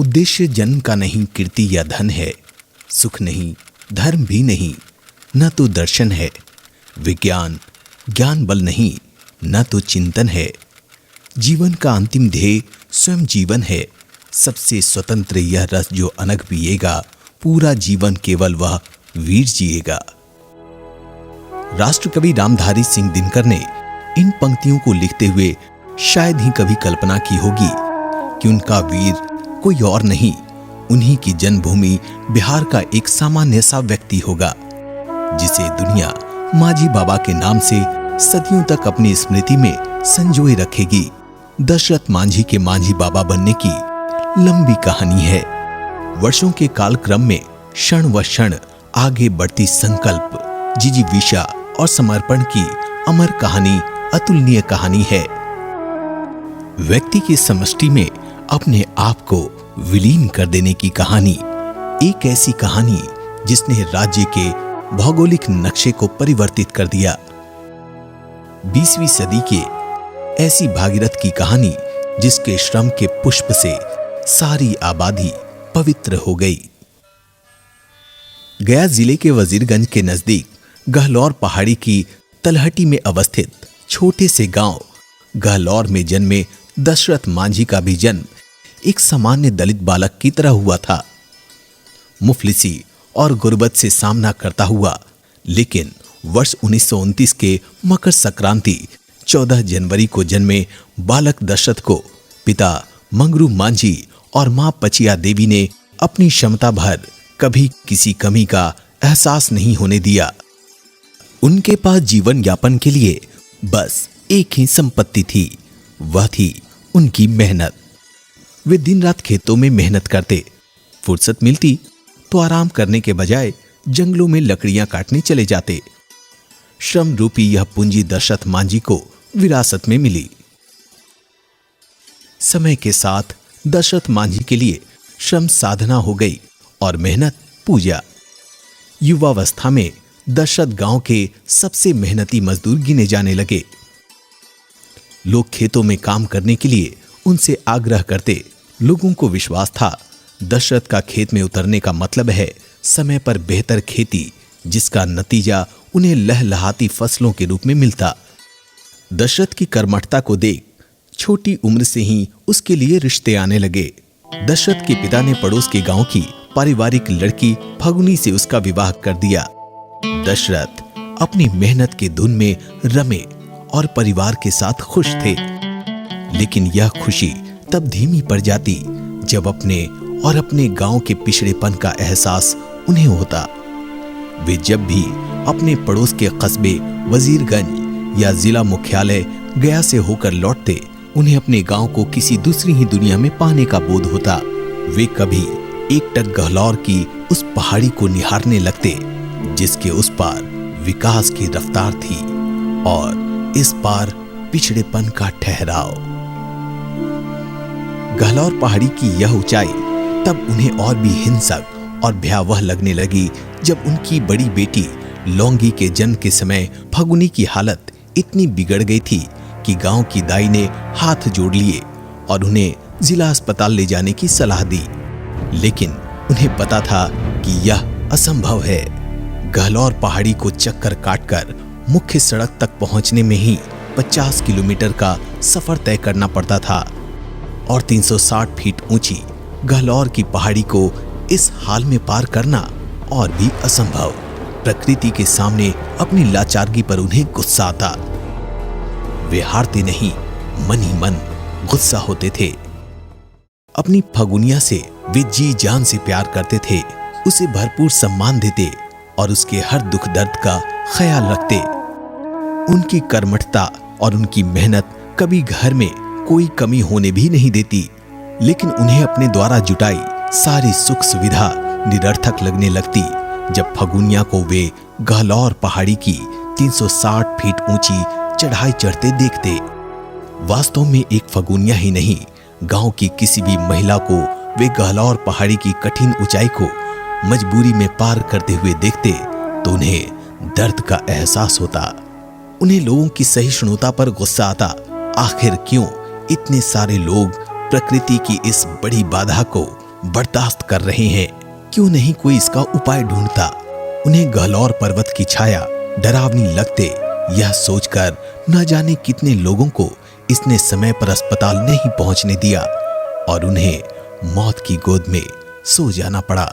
उद्देश्य जन्म का नहीं कीर्ति या धन है, सुख नहीं, धर्म भी नहीं, न तो दर्शन है, विज्ञान ज्ञान बल नहीं, न तो चिंतन है। जीवन का अंतिम ध्येय स्वयं जीवन है। सबसे स्वतंत्र यह रस जो अनग पिएगा, पूरा जीवन केवल वह वीर जिएगा। राष्ट्रकवि रामधारी सिंह दिनकर ने इन पंक्तियों को लिखते हुए शायद ही कभी कल्पना की होगी कि उनका वीर कोई और नहीं, उन्हीं की जन्मभूमि बिहार का एक सामान्य सा व्यक्ति होगा, जिसे दुनिया मांझी बाबा के नाम से सदियों तक अपनी स्मृति में संजोए रखेगी। दशरथ मांझी के मांझी बाबा बनने की लंबी कहानी है। वर्षों के कालक्रम में क्षण व क्षण आगे बढ़ती संकल्प, जिजीविषा और समर्पण की अमर कहानी, अतुलनीय कहानी है। व्यक्ति की समष्टि में अपने आप को विलीन कर देने की कहानी, एक ऐसी कहानी जिसने राज्य के भौगोलिक नक्शे को परिवर्तित कर दिया। 20वीं सदी के ऐसी भागीरथ की कहानी जिसके श्रम के पुष्प से सारी आबादी पवित्र हो गई। गया जिले के वजीरगंज के नजदीक गहलौर पहाड़ी की तलहटी में अवस्थित छोटे से गांव गहलौर में जन्मे दशरथ मांझी का भी जन्म एक सामान्य दलित बालक की तरह हुआ था। मुफलिसी और गुर्बत से सामना करता हुआ, लेकिन वर्ष 1929 के मकर संक्रांति 14 जनवरी को जन्मे बालक दशरथ को पिता मंगरू मांझी और मां पचिया देवी ने अपनी क्षमता भर कभी किसी कमी का एहसास नहीं होने दिया। उनके पास जीवन यापन के लिए बस एक ही संपत्ति थी, वह थी उनकी मेहनत। वे दिन रात खेतों में मेहनत करते, फुर्सत मिलती तो आराम करने के बजाय जंगलों में लकड़ियां काटने चले जाते। श्रम रूपी यह पूंजी दशरथ मांझी को विरासत में मिली। समय के साथ दशरथ मांझी के लिए श्रम साधना हो गई और मेहनत पूजा। युवावस्था में दशरथ गांव के सबसे मेहनती मजदूर गिने जाने लगे। लोग खेतों में काम करने के लिए उनसे आग्रह करते। लोगों को विश्वास था दशरथ का खेत में उतरने का मतलब है समय पर बेहतर खेती, जिसका नतीजा उन्हें लहलहाती फसलों के रूप में मिलता। दशरथ की कर्मठता को देख छोटी उम्र से ही उसके लिए रिश्ते आने लगे। दशरथ के पिता ने पड़ोस के गांव की पारिवारिक लड़की फगुनी से उसका विवाह कर दिया। दशरथ अपनी मेहनत के धुन में रमे और परिवार के साथ खुश थे, लेकिन यह खुशी तब धीमी पड़ जाती जब अपने गांव के पिछड़ेपन का एहसास उन्हें होता। वे जब भी अपने पड़ोस के कस्बे वजीरगंज या जिला मुख्यालय गया से होकर लौटते, उन्हें अपने गांव को किसी दूसरी ही दुनिया में पाने का बोध होता। वे कभी एकटक गहलौर की उस पहाड़ी को निहारने लगते जिसके उस पार विकास की रफ्तार थी और इस पार पिछड़ेपन का ठहराव। गहलौर पहाड़ी की यह ऊंचाई तब उन्हें और भी हिंसक और भयावह लगने लगी जब उनकी बड़ी बेटी लौंगी के जन्म के समय फगुनी की हालत इतनी बिगड़ गई थी कि गांव की दाई ने हाथ जोड़ लिए और उन्हें जिला अस्पताल ले जाने की सलाह दी, लेकिन उन्हें पता था कि यह असंभव है। गहलौर पहाड़ी को चक्कर काटकर मुख्य सड़क तक पहुंचने में ही 50 किलोमीटर का सफर तय करना पड़ता था और 360 फीट ऊंची गहलौर की पहाड़ी को इस हाल में पार करना और भी असंभव। प्रकृति के सामने अपनी लाचारगी पर उन्हें गुस्सा आता। वे हारते नहीं, मन ही मन गुस्सा होते थे। अपनी फगुनिया से वे जी जान से प्यार करते थे, उसे भरपूर सम्मान देते और उसके हर दुख दर्द का ख्याल रखते। उनकी कर्मठता और उनकी मेहनत कभी घर में कोई कमी होने भी नहीं देती, लेकिन उन्हें अपने द्वारा जुटाई सारी सुख सुविधा निरर्थक लगने लगती जब फगुनिया को वे गहलौर पहाड़ी की 360 फीट ऊंची चढ़ाई चढ़ते देखते। वास्तव में एक फगुनिया ही नहीं, गांव की किसी भी महिला को वे गहलौर पहाड़ी की कठिन ऊंचाई को मजबूरी में पार करते हुए देखते तो उन्हें दर्द का एहसास होता। उन्हें लोगों की सहिष्णुता पर गुस्सा आता। आखिर क्यों इतने सारे लोग प्रकृति की इस बड़ी बाधा को बर्दाश्त कर रहे हैं, क्यों नहीं कोई इसका उपाय ढूंढता। उन्हें गहलौर पर्वत की छाया डरावनी लगते, यह सोचकर न जाने कितने लोगों को इसने समय पर अस्पताल नहीं पहुंचने दिया और उन्हें मौत की गोद में सो जाना पड़ा।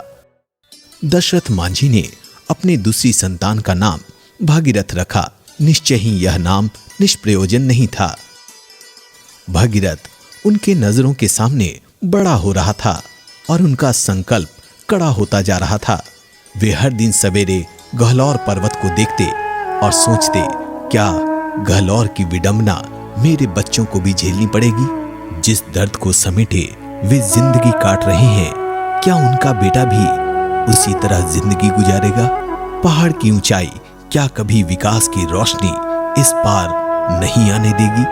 दशरथ मांझी ने अपने दूसरी संतान का नाम भागीरथ रखा। निश्चय ही यह नाम निष्प्रयोजन नहीं था। भागीरथ उनके नजरों के सामने बड़ा हो रहा था और उनका संकल्प कड़ा होता जा रहा था। वे हर दिन सवेरे गहलौर पर्वत को देखते और सोचते, क्या गहलौर की विडंबना मेरे बच्चों को भी झेलनी पड़ेगी? जिस दर्द को समेटे वे जिंदगी काट रहे हैं, क्या उनका बेटा भी उसी तरह जिंदगी गुजारेगा? पहाड़ की ऊंचाई क्या कभी विकास की रोशनी इस पार नहीं आने देगी?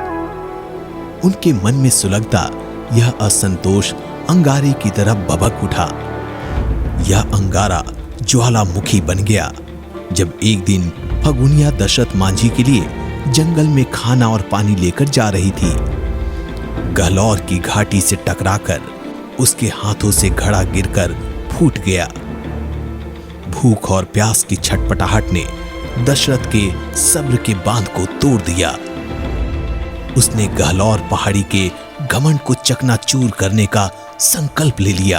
उनके मन में सुलगता यह असंतोष अंगारे की तरह भभक उठा। यह अंगारा ज्वालामुखी बन गया जब एक दिन फगुनिया दशरथ मांझी के लिए जंगल में खाना और पानी लेकर जा रही थी। गहलौर की घाटी से टकराकर उसके हाथों से घड़ा गिरकर फूट गया। भूख और प्यास की छटपटाहट ने दशरथ के सब्र के बांध को तोड़ दिया। उसने गहलौर पहाड़ी के घमंड को चकनाचूर करने का संकल्प ले लिया।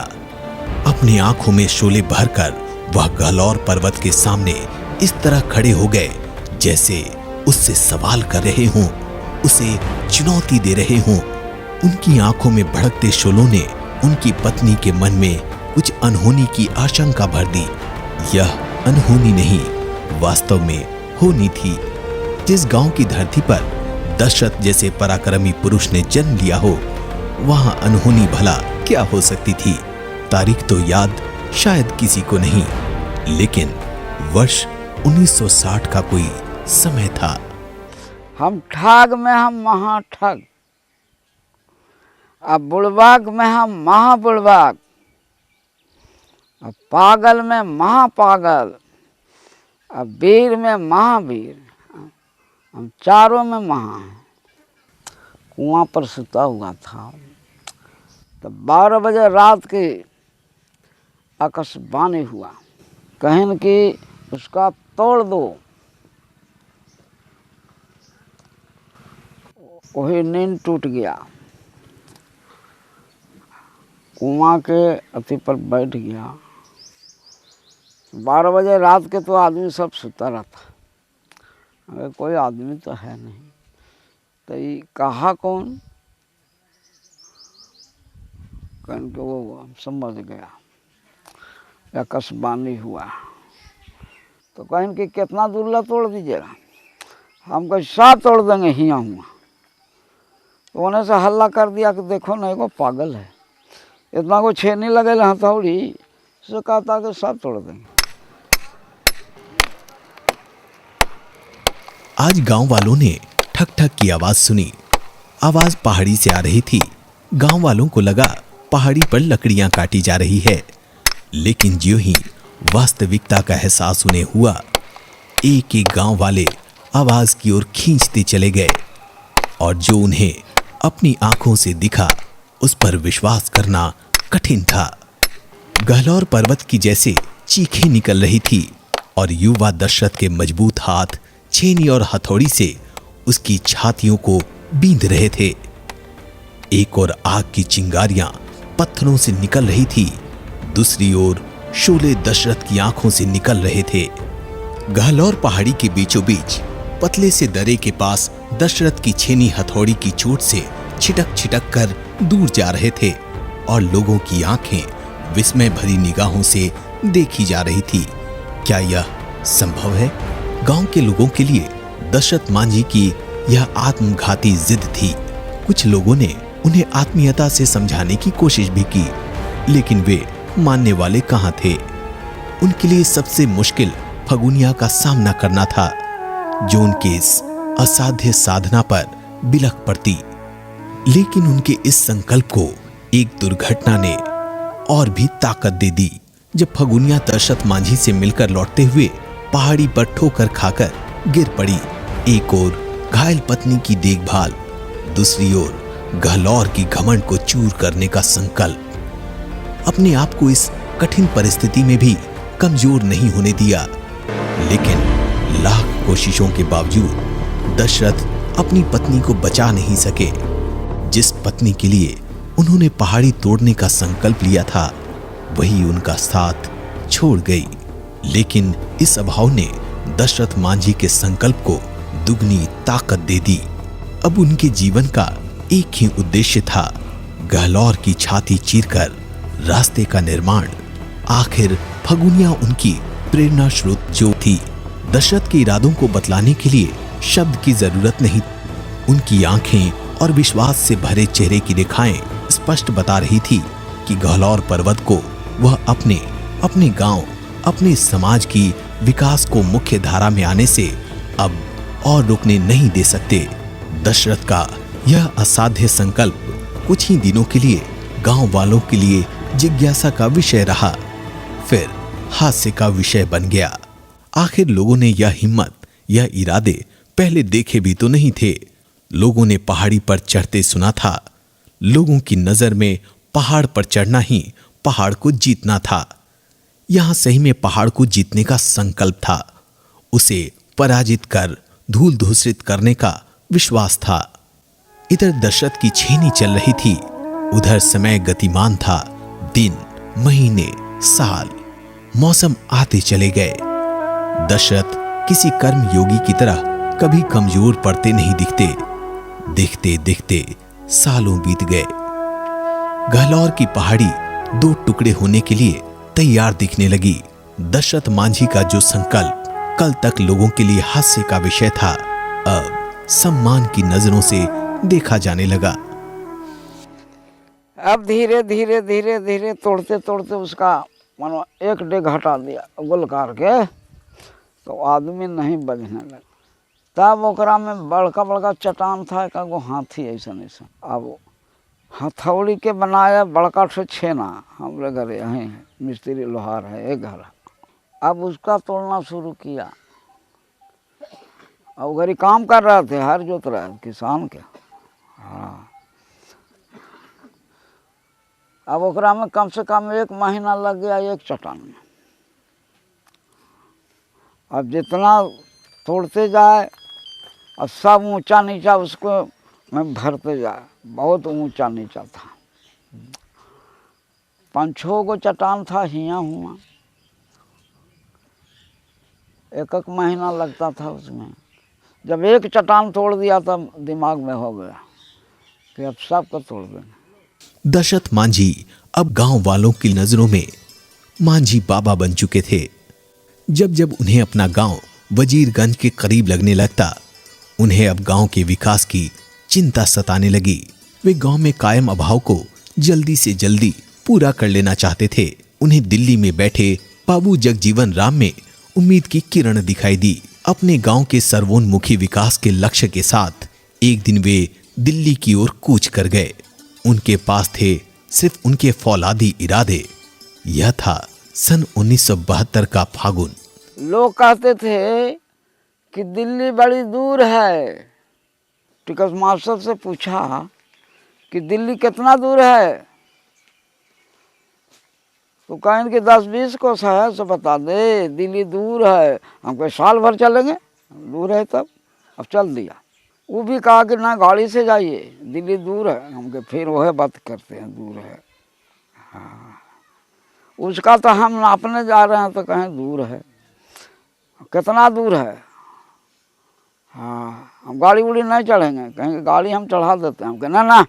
अपनी आंखों में शोले भरकर वह गहलौर पर्वत के सामने इस तरह खड़े हो गए जैसे उससे सवाल कर रहे हों, उसे चुनौती दे रहे हों। उनकी आंखों में भड़कते शोलों ने उनकी पत्नी के मन में कुछ अनहोनी की आशंका भर दी। यह अनहोनी नहीं, वास्तव में होनी थी। जिस गांव की धरती पर दशरथ जैसे पराक्रमी पुरुष ने जन्म लिया हो, वहां अनहोनी भला क्या हो सकती थी? तारीख तो याद शायद किसी को नहीं, लेकिन वर्ष 1960 का कोई समय था। हम ठग में हम महाठग, अब बुड़बाक में हम महाबुड़बाक, अब पागल में महापागल, अब वीर में महावीर, हम चारों में महा हैं। कुआं पर सुता हुआ था तब 12 बजे रात के आकाशवाणी हुआ, कहन कि उसका तोड़ दो। वही नींद टूट गया, कुआं के अति पर बैठ गया। 12 बजे रात के तो आदमी सब सुता रहता, अगर कोई आदमी तो है नहीं, तो ये कहा कौन? कहन के वो हम समझ गया, आकाशवाणी हुआ। तो कहन कि कितना दूल्हा तोड़ दीजिएगा? हम कहीं 7 तोड़ देंगे हिया हुआ। तो उन्हें से हल्ला कर दिया कि देखो नहीं, वो पागल है, इतना को छेनी लगे हथौड़ी से कहता कि 7 तोड़ देंगे। आज गांव वालों ने ठक ठक की आवाज सुनी। आवाज पहाड़ी से आ रही थी। गांव वालों को लगा पहाड़ी पर लकड़ियां काटी जा रही है, लेकिन ज्यों ही वास्तविकता का एहसास उन्हें हुआ, एक एक गांव वाले आवाज की ओर खींचते चले गए और जो उन्हें अपनी आंखों से दिखा उस पर विश्वास करना कठिन था। गहलौर पर्वत की जैसे चीखें निकल रही थी और युवा दशरथ के मजबूत हाथ छेनी और हथौड़ी से उसकी छातियों को बींध रहे थे। एक और आग की चिंगारियां पत्थरों से निकल रही थी, दूसरी ओर शोले दशरथ की आंखों से निकल रहे थे। गहलौर पहाड़ी के बीचों बीच पतले से दरे के पास दशरथ की छेनी हथौड़ी की चोट से छिटक छिटक कर दूर जा रहे थे और लोगों की आंखें विस्मय भरी निगाहों से देखी जा रही थी। क्या यह संभव है? गांव के लोगों के लिए दशरथ मांझी की यह आत्मघाती जिद थी। कुछ लोगों ने उन्हें आत्मीयता से समझाने की कोशिश भी की, लेकिन वे मानने वाले कहां थे। उनके लिए सबसे मुश्किल फगुनिया का सामना करना था, जो उनके इस असाध्य साधना पर बिलख पड़ती। लेकिन उनके इस संकल्प को एक दुर्घटना ने और भी ताकत दे दी। जब फगुनिया दशरथ मांझी से मिलकर लौटते हुए पहाड़ी पर ठोकर खाकर गिर पड़ी। एक ओर घायल पत्नी की देखभाल, दूसरी ओर गहलौर की घमंड को चूर करने का संकल्प। अपने आप को इस कठिन परिस्थिति में भी कमजोर नहीं होने दिया। लेकिन लाख कोशिशों के बावजूद दशरथ अपनी पत्नी को बचा नहीं सके। जिस पत्नी के लिए उन्होंने पहाड़ी तोड़ने का संकल्प लिया था, वही उनका साथ छोड़ गई। लेकिन इस अभाव ने दशरथ मांझी के संकल्प को दुगनी ताकत दे दी। अब उनके जीवन का एक ही उद्देश्य था, गहलौर की छाती चीरकर रास्ते का निर्माण। आखिर फगुनिया उनकी प्रेरणा स्रोत जो थी। दशरथ के इरादों को बतलाने के लिए शब्द की जरूरत नहीं। उनकी आंखें और विश्वास से भरे चेहरे की रेखाएं स्पष्ट बता रही थी कि गहलौर पर्वत को वह अपने गांव, अपने समाज की विकास को मुख्य धारा में आने से अब और रुकने नहीं दे सकते। दशरथ का यह असाध्य संकल्प कुछ ही दिनों के लिए गांव वालों के लिए जिज्ञासा का विषय रहा, फिर हास्य का विषय बन गया। आखिर लोगों ने यह हिम्मत, यह इरादे पहले देखे भी तो नहीं थे। लोगों ने पहाड़ी पर चढ़ते सुना था। लोगों की नजर में पहाड़ पर चढ़ना ही पहाड़ को जीतना था। यहां सही में पहाड़ को जीतने का संकल्प था। उसे पराजित कर धूल धूसरित करने का विश्वास था। इधर दशरथ की छेनी चल रही थी, उधर समय गतिमान था। दिन, महीने, साल, मौसम आते चले गए। दशरथ किसी कर्म योगी की तरह कभी कमजोर पड़ते नहीं दिखते। देखते देखते सालों बीत गए। गहलौर की पहाड़ी दो टुकड़े होने के लिए तैयार दिखने लगी। दशरथ मांझी का जो संकल्प कल तक लोगों के लिए हास्य का विषय था, अब सम्मान की नजरों से देखा जाने लगा। अब धीरे धीरे धीरे धीरे तोड़ते तोड़ते उसका मानो एक डेग हटा दिया गोल करके, तो आदमी नहीं बजने लगा। तब ओकरा में बड़का बड़का चट्टान था, एक गो हाथी ऐसा ऐसा। अब हथौड़ी के बनाया बड़का ठो छेना हमारे घर यहीं है, मिस्त्री लोहार है एक घर। अब उसका तोड़ना शुरू किया। अब घरी काम कर रहे थे, हर जोत रहे किसान के। हाँ, अब ओकरा में कम से कम 1 महीना लग गया एक चट्टान में। अब जितना तोड़ते जाए और सब ऊंचा नीचा उसको में भरते जाए, बहुत ऊंचा नीचा था। 5-6 गो चट्टान था हियाँ हुआ, 1 महीना लगता था उसमें। जब एक चट्टान तोड़ दिया तब दिमाग में हो गया कि अब सबको तोड़ देंगे। दशरथ मांझी अब गांव वालों की नजरों में मांझी बाबा बन चुके थे। जब जब उन्हें अपना गांव वजीरगंज के करीब लगने लगता, उन्हें अब गांव के विकास की चिंता सताने लगी। वे गांव में कायम अभाव को जल्दी से जल्दी पूरा कर लेना चाहते थे। उन्हें दिल्ली में बैठे बाबू जगजीवन राम में उम्मीद की किरण दिखाई दी। अपने गांव के सर्वोन्मुखी विकास के लक्ष्य के साथ एक दिन वे दिल्ली की ओर कूच कर गए। उनके पास थे सिर्फ उनके फौलादी इरादे। यह था सन 1972 का फागुन। लोग कहते थे कि दिल्ली बड़ी दूर है। टिकट मास्टर से पूछा कि दिल्ली कितना दूर है, तो कहें कि 10-20 कोस है, सो बता दे दिल्ली दूर है। हमको साल भर चलेंगे, दूर है तब। अब चल दिया। वो भी कहा कि ना गाड़ी से जाइए, दिल्ली दूर है। हमको फिर वह बात करते हैं दूर है। हाँ, उसका तो हम नापने जा रहे हैं तो कहें दूर है। कितना दूर है? हाँ, हम गाड़ी उड़ी नहीं चढ़ेंगे। कहेंगे गाड़ी हम चढ़ा देते हैं। हम कहें ना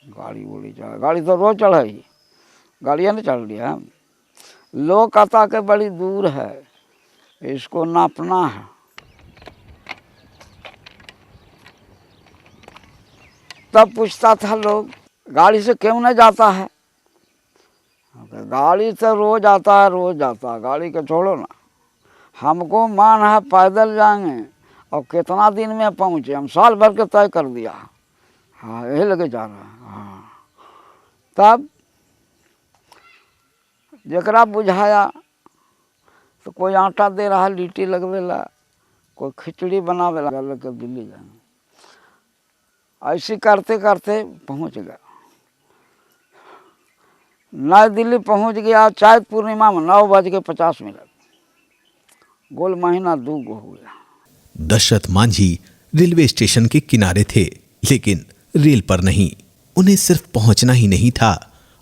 गाड़ी उड़ी चढ़ा, गाड़ी तो रोज चढ़ाई, गाड़ियाँ नहीं चढ़ लिया। लोग कहता कि बड़ी दूर है, इसको नापना है। तब पूछता था लोग गाड़ी से क्यों नहीं जाता है? गाड़ी से रोज आता है, रोज जाता है, गाड़ी को छोड़ो ना। हमको मान है पैदल जाएंगे और कितना दिन में पहुँचे, हम साल भर के तय कर दिया। हाँ, यही लगे जा रहा है। हाँ, तब जकरा बुझाया तो कोई आटा दे रहा है लिट्टी लगवेला, कोई खिचड़ी बनावेला, लेकर दिल्ली जाएंगे। ऐसे करते करते पहुँच गया। नई दिल्ली पहुंच गया चैत पूर्णिमा में 9:50। गोल महीना 2 गो हो गया। दशरथ मांझी रेलवे स्टेशन के किनारे थे, लेकिन रेल पर नहीं। उन्हें सिर्फ पहुंचना ही नहीं था,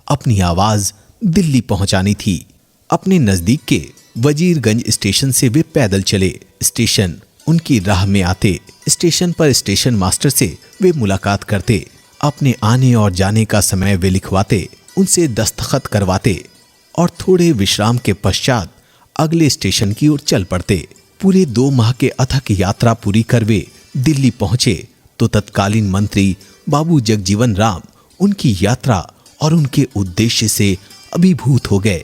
अपनी आवाज दिल्ली पहुंचानी थी। अपने नजदीक के वजीरगंज स्टेशन से वे पैदल चले। स्टेशन उनकी राह में आते। स्टेशन पर स्टेशन मास्टर से वे मुलाकात करते। अपने आने और जाने का समय वे लिखवाते, उनसे दस्तखत करवाते और थोड़े विश्राम के पश्चात अगले स्टेशन की ओर चल पड़ते। पूरे 2 माह के अथक यात्रा पूरी कर वे दिल्ली पहुंचे तो तत्कालीन मंत्री बाबू जगजीवन राम उनकी यात्रा और उनके उद्देश्य से अभिभूत हो गए।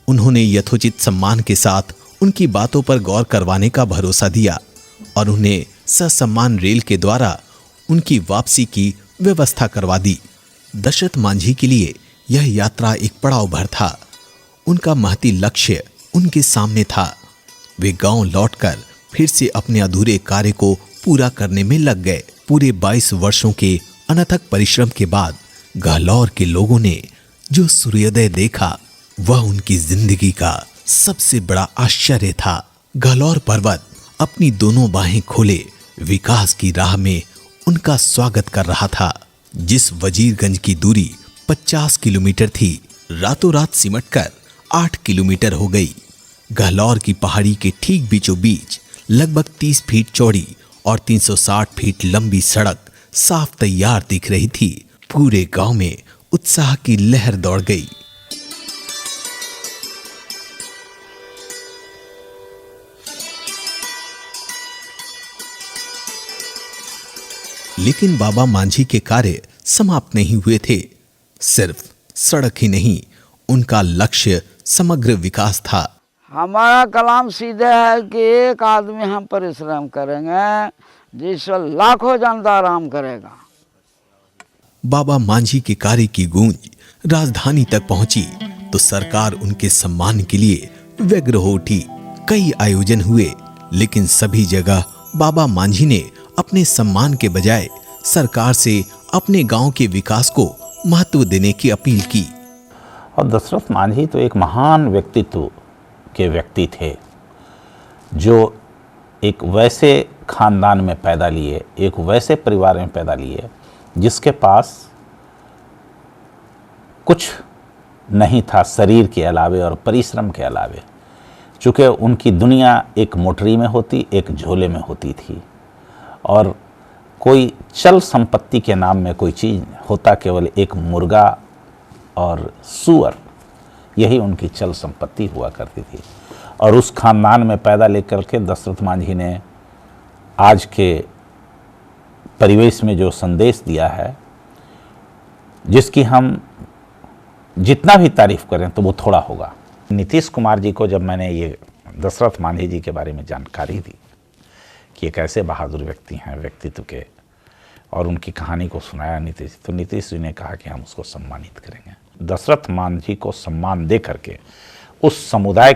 उन्होंने यथोचित सम्मान के साथ उनकी बातों पर गौर करवाने का भरोसा दिया और उन्हें ससम्मान रेल के द्वारा उनकी वापसी की व्यवस्था करवा दी। दशरथ मांझी के लिए यह यात्रा एक पड़ाव भर था। उनका महती लक्ष्य उनके सामने था। वे गांव लौटकर फिर से अपने अधूरे कार्य को पूरा करने में लग गए। पूरे 22 वर्षों के अनथक परिश्रम के बाद गहलौर के लोगों ने जो सूर्योदय देखा वह उनकी जिंदगी का सबसे बड़ा आश्चर्य था। गहलौर पर्वत अपनी दोनों बाहें खोले विकास की राह में उनका स्वागत कर रहा था। जिस वजीरगंज की दूरी 50 किलोमीटर थी, रातों रात सिमटकर 8 किलोमीटर हो गई। गहलौर की पहाड़ी के ठीक बीचों बीच लगभग 30 फीट चौड़ी और 360 फीट लंबी सड़क साफ तैयार दिख रही थी। पूरे गांव में उत्साह की लहर दौड़ गई। लेकिन बाबा मांझी के कार्य समाप्त नहीं हुए थे। सिर्फ सड़क ही नहीं, उनका लक्ष्य समग्र विकास था। हमारा कलाम सीधे है कि एक आदमी हम परिश्रम करेंगे जिस पर लाखों जनता आराम करेगा। बाबा मांझी के कार्य की गूंज राजधानी तक पहुंची तो सरकार उनके सम्मान के लिए व्यग्र हो उठी। कई आयोजन हुए, लेकिन सभी जगह बाबा मांझी ने अपने सम्मान के बजाय सरकार से अपने गांव के विकास को महत्व देने की अपील की। और दशरथ मांझी तो एक महान व्यक्तित्व के व्यक्ति थे जो एक वैसे खानदान में पैदा लिए, एक वैसे परिवार में पैदा लिए जिसके पास कुछ नहीं था शरीर के अलावे और परिश्रम के अलावे। चूँकि उनकी दुनिया एक मोटरी में होती, एक झोले में होती थी और कोई चल संपत्ति के नाम में कोई चीज़ होता केवल एक मुर्गा और सूअर, यही उनकी चल संपत्ति हुआ करती थी। और उस खानदान में पैदा लेकर के दशरथ मांझी ने आज के परिवेश में जो संदेश दिया है, जिसकी हम जितना भी तारीफ करें तो वो थोड़ा होगा। नीतीश कुमार जी को जब मैंने ये दशरथ मांझी जी के बारे में जानकारी दी कि एक ऐसे बहादुर व्यक्ति हैं व्यक्तित्व के, और उनकी कहानी को सुनाया नीतीश, तो नीतीश जी ने कहा कि हम उसको सम्मानित करेंगे। दशरथ मांझी को सम्मान दे करके उस समुदाय